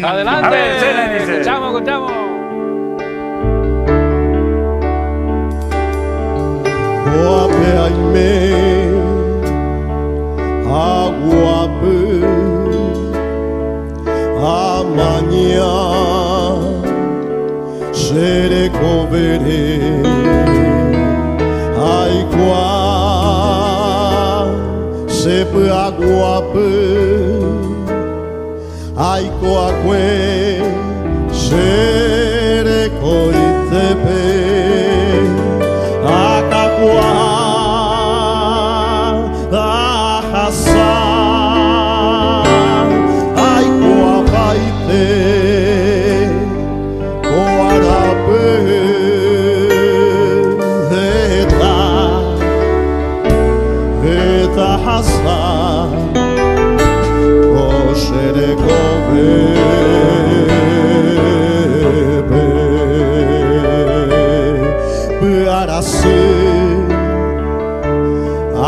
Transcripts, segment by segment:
Adelante. A ver, Sene dice. Escuchamos. Guapeaime, aguape, amaña, xerekobere, aikua, sepe aguape, aikoakue, xerekoitepe, akakua, ahasa, aikoa baite, oarape, eta hasa, oxerekobe, bearase,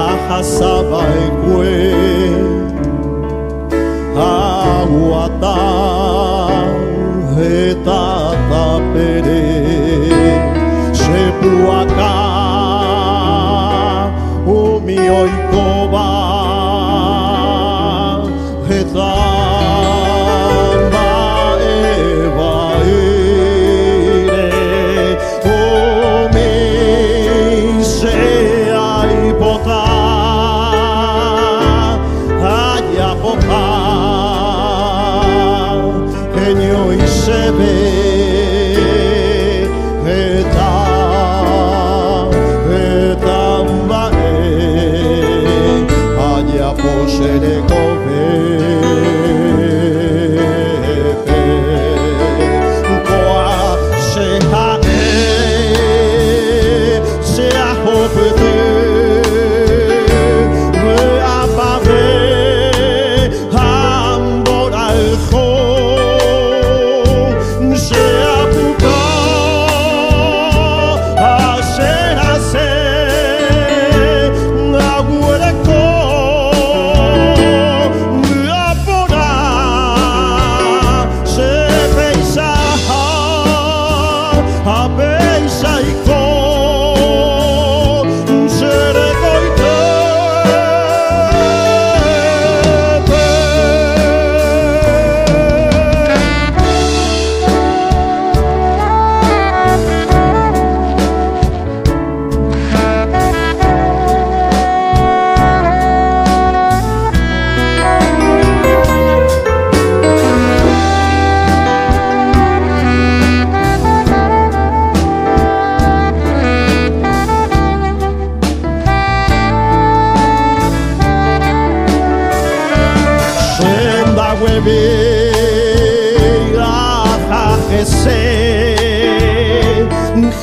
ahasabaekue, aguata, eta tapere, sepuaka, umioikoba, eta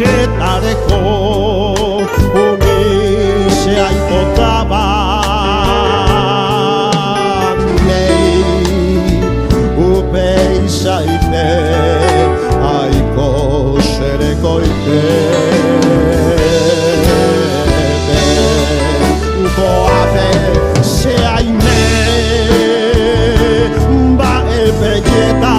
Getareko umise aikotaba nei upeisaite aiko xerekoite goabe seaime ba ebelleta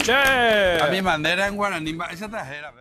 Che. A mi manera en guaraní, esa trajera.